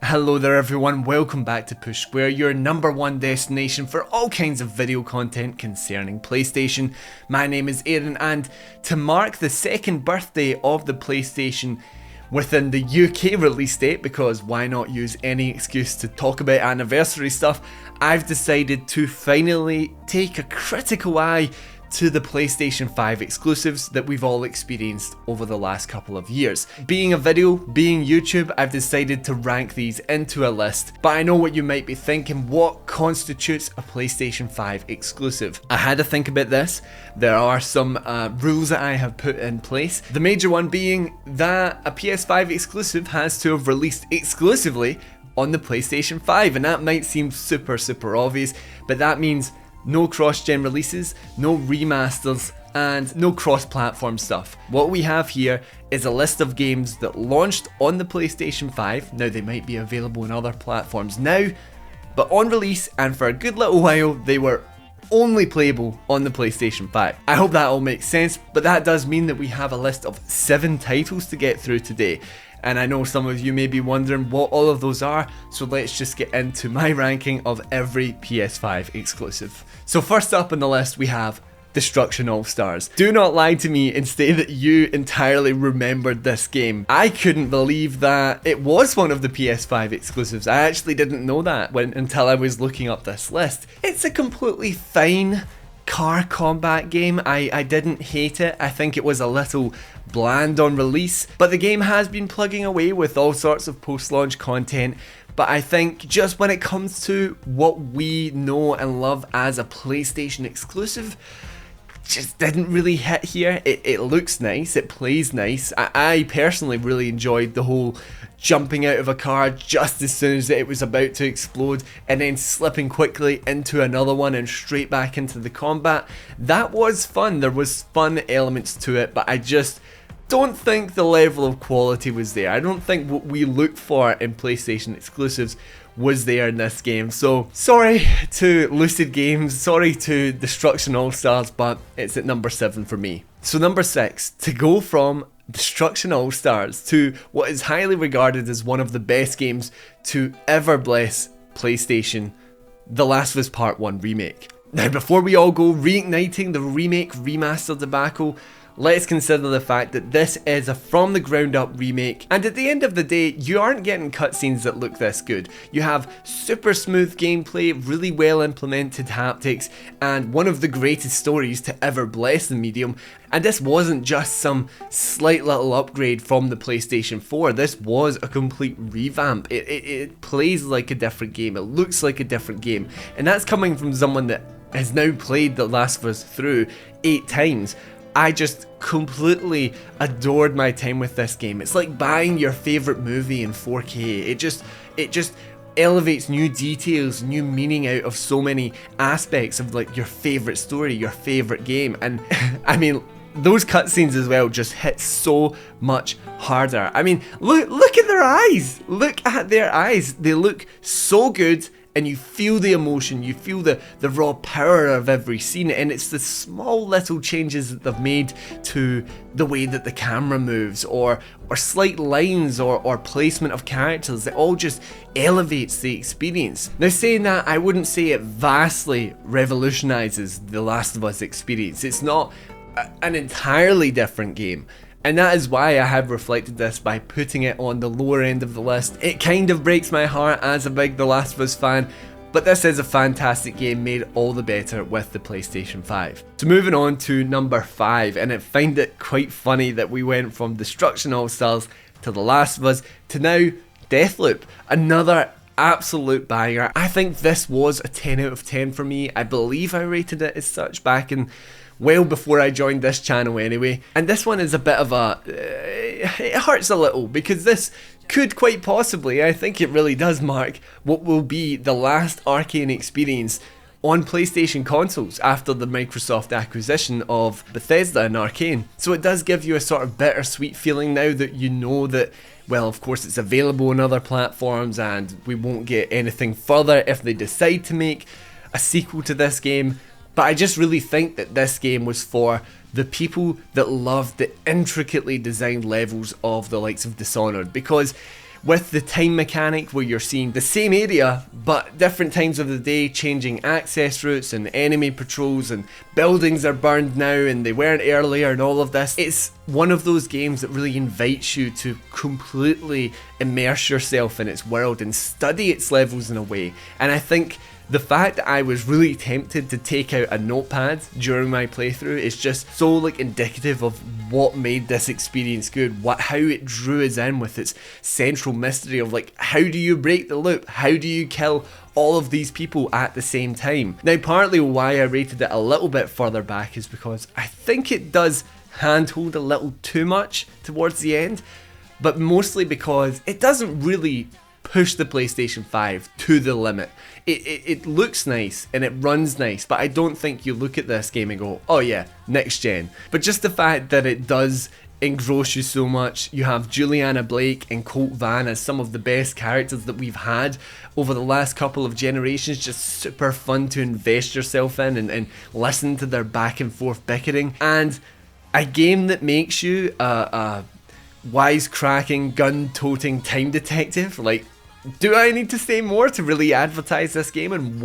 Hello there everyone, welcome back to Push Square, your number one destination for all kinds of video content concerning PlayStation. My name is Aaron, and to mark the second birthday of the PlayStation within the UK release date, because why not use any excuse to talk about anniversary stuff, I've decided to finally take a critical eye to the PlayStation 5 exclusives that we've all experienced over the last couple of years. Being a video, being YouTube, I've decided to rank these into a list, but I know what you might be thinking: what constitutes a PlayStation 5 exclusive? I had to think about this. There are some rules that I have put in place. The major one being that a PS5 exclusive has to have released exclusively on the PlayStation 5, and that might seem super obvious, but that means no cross-gen releases, no remasters, and no cross-platform stuff. What we have here is a list of games that launched on the PlayStation 5. Now, they might be available on other platforms now, but on release and for a good little while, they were only playable on the PlayStation 5. I hope that all makes sense, but that does mean that we have a list of 7 titles to get through today. And I know some of you may be wondering what all of those are, so let's just get into my ranking of every PS5 exclusive. So first up on the list we have Destruction AllStars. Do not lie to me and say that you entirely remembered this game. I couldn't believe that it was one of the PS5 exclusives. I actually didn't know that until I was looking up this list. It's a completely fine car combat game. I didn't hate it. I think it was a little bland on release, but the game has been plugging away with all sorts of post-launch content. But I think just when it comes to what we know and love as a PlayStation exclusive, just didn't really hit here. It looks nice, it plays nice. I personally really enjoyed the whole jumping out of a car just as soon as it was about to explode and then slipping quickly into another one and straight back into the combat. That was fun. There was fun elements to it, but I just don't think the level of quality was there. I don't think what we look for in PlayStation exclusives was there in this game. So sorry to Lucid Games, sorry to Destruction AllStars, but it's at number 7 for me. So number 6, to go from Destruction AllStars to what is highly regarded as one of the best games to ever bless PlayStation, The Last of Us Part 1 Remake. Now, before we all go reigniting the remake remaster debacle, let's consider the fact that this is a from the ground up remake, and at the end of the day, you aren't getting cutscenes that look this good. You have super smooth gameplay, really well implemented haptics, and one of the greatest stories to ever bless the medium. And this wasn't just some slight little upgrade from the PlayStation 4, this was a complete revamp. It plays like a different game, it looks like a different game, and that's coming from someone that has now played The Last of Us through 8 times. I just completely adored my time with this game. It's like buying your favourite movie in 4K. It just elevates new details, new meaning out of so many aspects of like your favourite story, your favourite game. And I mean, those cutscenes as well just hit so much harder. I mean, look at their eyes. Look at their eyes. They look so good. And you feel the emotion, you feel the raw power of every scene, and it's the small little changes that they've made to the way that the camera moves, or slight lines, or placement of characters that all just elevates the experience. Now, saying that, I wouldn't say it vastly revolutionises the Last of Us experience. It's not an entirely different game. And that is why I have reflected this by putting it on the lower end of the list. It kind of breaks my heart as a big The Last of Us fan, but this is a fantastic game made all the better with the PlayStation 5. So moving on to number 5, and I find it quite funny that we went from Destruction AllStars to The Last of Us to now Deathloop, another absolute banger. I think this was a 10 out of 10 for me. I believe I rated it as such back in well before I joined this channel anyway. And this one is a bit of a... it hurts a little, because this could quite possibly, I think it really does mark what will be the last Arcane experience on PlayStation consoles after the Microsoft acquisition of Bethesda and Arcane. So it does give you a sort of bittersweet feeling now that you know that, well, of course it's available on other platforms and we won't get anything further if they decide to make a sequel to this game. But I just really think that this game was for the people that love the intricately designed levels of the likes of Dishonored, because with the time mechanic where you're seeing the same area but different times of the day, changing access routes and enemy patrols, and buildings are burned now and they weren't earlier, and all of this. It's one of those games that really invites you to completely immerse yourself in its world and study its levels in a way. And I think the fact that I was really tempted to take out a notepad during my playthrough is just so like indicative of what made this experience good, how it drew us in with its central mystery of like, how do you break the loop, how do you kill all of these people at the same time. Now partly why I rated it a little bit further back is because I think it does handhold a little too much towards the end, but mostly because it doesn't really push the PlayStation 5 to the limit. It looks nice and it runs nice, but I don't think you look at this game and go, oh yeah, next gen. But just the fact that it does engross you so much. You have Juliana Blake and Colt Van as some of the best characters that we've had over the last couple of generations. Just super fun to invest yourself in and listen to their back and forth bickering. And a game that makes you a wisecracking, gun-toting time detective. Like, do I need to say more to really advertise this game and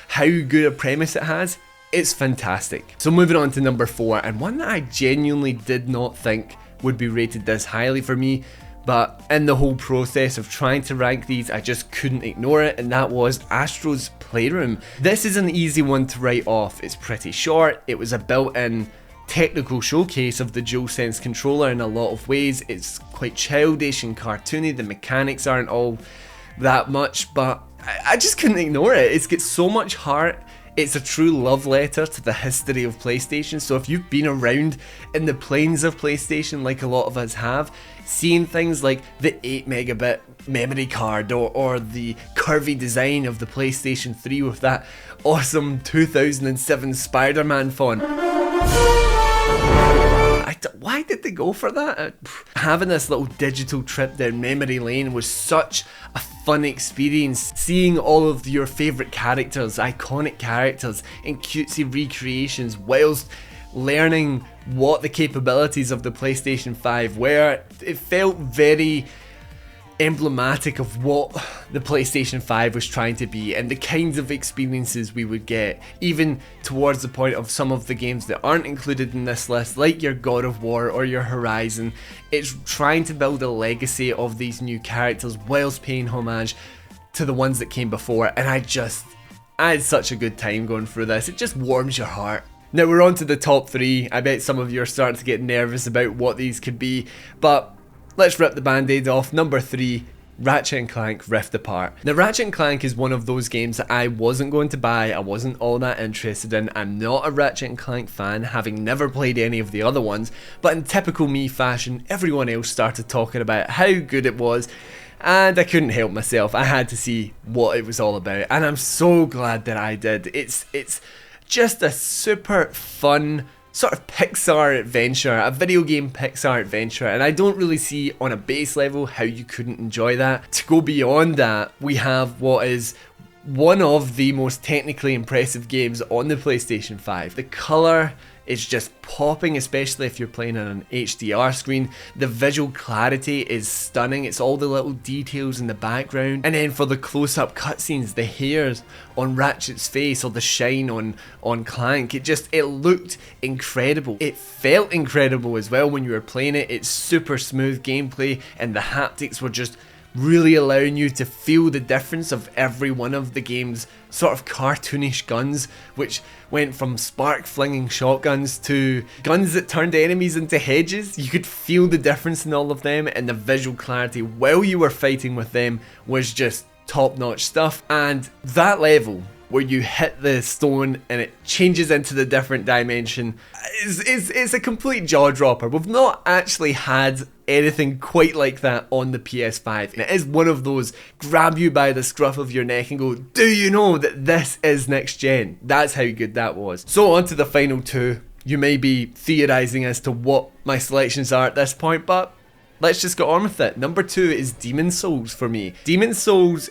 how good a premise it has? It's fantastic. So moving on to number 4, and one that I genuinely did not think would be rated this highly for me, but in the whole process of trying to rank these, I just couldn't ignore it, and that was Astro's Playroom. This is an easy one to write off. It's pretty short. It was a built-in technical showcase of the DualSense controller in a lot of ways. It's quite childish and cartoony. The mechanics aren't all that much, but I just couldn't ignore it. It's got so much heart. It's a true love letter to the history of PlayStation. So if you've been around in the plains of PlayStation like a lot of us have, seeing things like the 8 megabit memory card or the curvy design of the PlayStation 3 with that awesome 2007 Spider-Man font. Why did they go for that? Having this little digital trip down memory lane was such a fun experience. Seeing all of your favourite characters, iconic characters, in cutesy recreations whilst learning what the capabilities of the PlayStation 5 were. It felt very emblematic of what the PlayStation 5 was trying to be and the kinds of experiences we would get, even towards the point of some of the games that aren't included in this list, like your God of War or your Horizon. It's trying to build a legacy of these new characters whilst paying homage to the ones that came before, and I had such a good time going through this. It just warms your heart. Now we're on to the top 3. I bet some of you are starting to get nervous about what these could be, but let's rip the band-aid off. Number 3, Ratchet and Clank Rift Apart. Now Ratchet and Clank is one of those games that I wasn't going to buy, I wasn't all that interested in. I'm not a Ratchet and Clank fan, having never played any of the other ones, but in typical me fashion, everyone else started talking about how good it was, and I couldn't help myself. I had to see what it was all about, and I'm so glad that I did. It's just a super fun sort of Pixar adventure, a video game Pixar adventure, and I don't really see on a base level how you couldn't enjoy that. To go beyond that, we have what is one of the most technically impressive games on the PlayStation 5. The colour is just popping, especially if you're playing on an HDR screen. The visual clarity is stunning. It's all the little details in the background. And then for the close-up cutscenes, the hairs on Ratchet's face or the shine on Clank, it looked incredible. It felt incredible as well when you were playing it. It's super smooth gameplay, and the haptics were just really allowing you to feel the difference of every one of the game's sort of cartoonish guns, which went from spark flinging shotguns to guns that turned enemies into hedges. You could feel the difference in all of them, and the visual clarity while you were fighting with them was just top-notch stuff. And that level where you hit the stone and it changes into the different dimension is a complete jaw-dropper. We've not actually had anything quite like that on the PS5. And it is one of those grab you by the scruff of your neck and go, do you know that this is next gen? That's how good that was. So on to the final 2. You may be theorising as to what my selections are at this point, but let's just get on with it. Number 2 is Demon's Souls for me. Demon's Souls,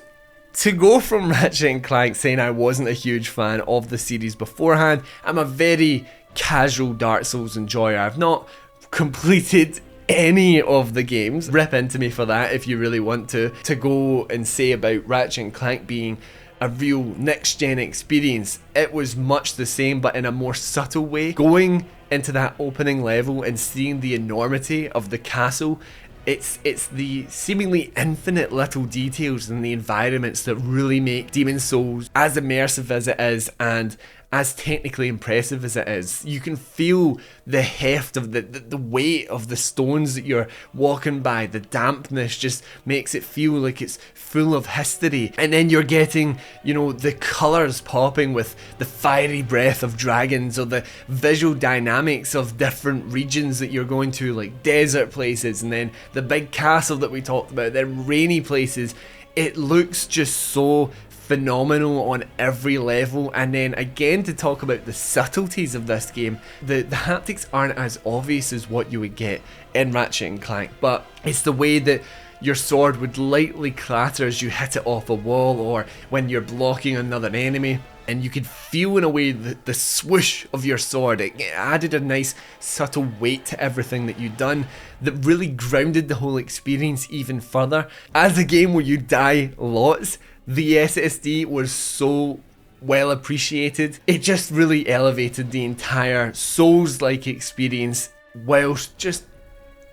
to go from Ratchet and Clank saying I wasn't a huge fan of the series beforehand, I'm a very casual Dark Souls enjoyer. I've not completed any of the games. Rip into me for that if you really want to go and say about Ratchet and Clank being a real next gen experience. It was much the same, but in a more subtle way. Going into that opening level and seeing the enormity of the castle, it's the seemingly infinite little details in the environments that really make Demon's Souls as immersive as it is and as technically impressive as it is. You can feel the heft of the weight of the stones that you're walking by. The dampness just makes it feel like it's full of history. And then you're getting, you know, the colours popping with the fiery breath of dragons, or the visual dynamics of different regions that you're going to, like desert places, and then the big castle that we talked about, then rainy places. It looks just so phenomenal on every level. And then again, to talk about the subtleties of this game, the haptics aren't as obvious as what you would get in Ratchet and Clank, but it's the way that your sword would lightly clatter as you hit it off a wall, or when you're blocking another enemy, and you could feel in a way the swoosh of your sword. It added a nice subtle weight to everything that you'd done that really grounded the whole experience even further. As a game where you die lots, the SSD was so well appreciated. It just really elevated the entire Souls-like experience whilst just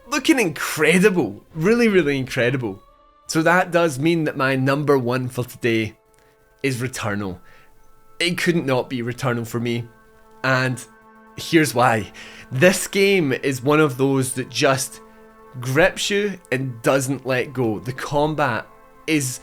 looking incredible. Really incredible. So that does mean that my number one for today is Returnal. It couldn't not be Returnal for me, and here's why. This game is one of those that just grips you and doesn't let go. The combat is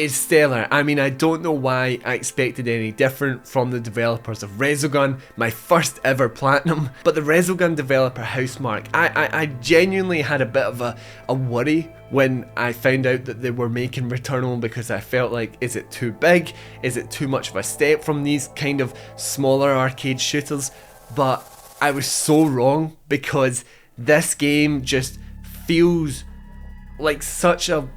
stellar. I mean, I don't know why I expected any different from the developers of Resogun, my first ever platinum, but the Resogun developer Housemarque, I genuinely had a bit of a worry when I found out that they were making Returnal, because I felt like, is it too big? Is it too much of a step from these kind of smaller arcade shooters? But I was so wrong, because this game just feels like such a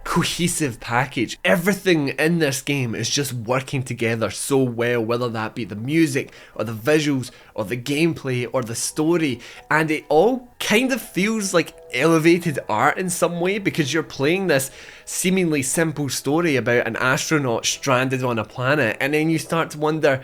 cohesive package. Everything in this game is just working together so well, whether that be the music or the visuals or the gameplay or the story, and it all kind of feels like elevated art in some way, because you're playing this seemingly simple story about an astronaut stranded on a planet, and then you start to wonder,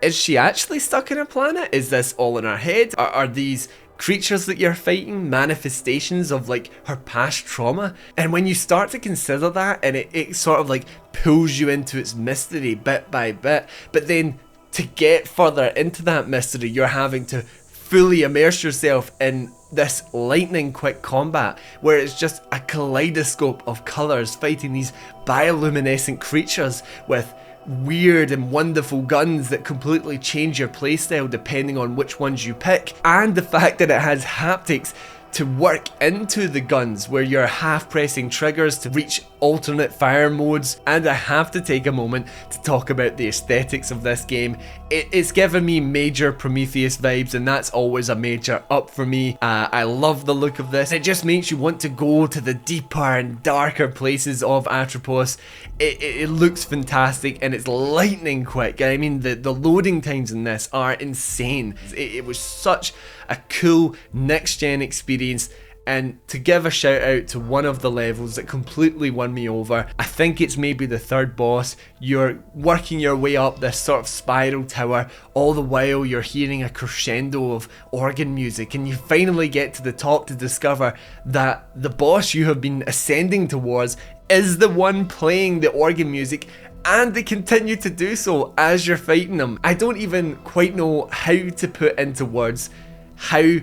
is she actually stuck in a planet? Is this all in her head? Are these creatures that you're fighting manifestations of like her past trauma? And when you start to consider that, and it sort of like pulls you into its mystery bit by bit, but then to get further into that mystery, you're having to fully immerse yourself in this lightning quick combat where it's just a kaleidoscope of colours fighting these bioluminescent creatures with weird and wonderful guns that completely change your playstyle depending on which ones you pick, and the fact that it has haptics to work into the guns where you're half pressing triggers to reach alternate fire modes. And I have to take a moment to talk about the aesthetics of this game. It's given me major Prometheus vibes, and that's always a major up for me. I love the look of this. It just makes you want to go to the deeper and darker places of Atropos. It looks fantastic, and it's lightning quick. I mean, the loading times in this are insane. It was such a cool next gen experience. And to give a shout out to one of the levels that completely won me over, I think it's maybe the third boss. You're working your way up this sort of spiral tower, all the while you're hearing a crescendo of organ music, and you finally get to the top to discover that the boss you have been ascending towards is the one playing the organ music, and they continue to do so as you're fighting them. I don't even quite know how to put into words how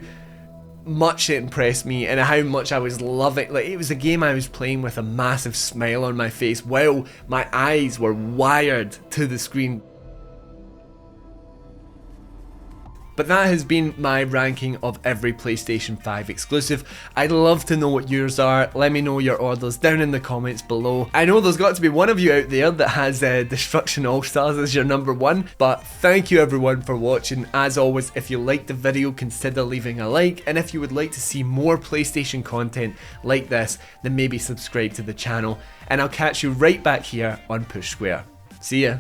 much it impressed me and how much I was loving. Like, it was a game I was playing with a massive smile on my face while my eyes were wired to the screen. But that has been my ranking of every PlayStation 5 exclusive. I'd love to know what yours are. Let me know your orders down in the comments below. I know there's got to be one of you out there that has Destruction AllStars as your number one, but thank you everyone for watching. As always, if you liked the video, consider leaving a like, and if you would like to see more PlayStation content like this, then maybe subscribe to the channel, and I'll catch you right back here on Push Square. See ya.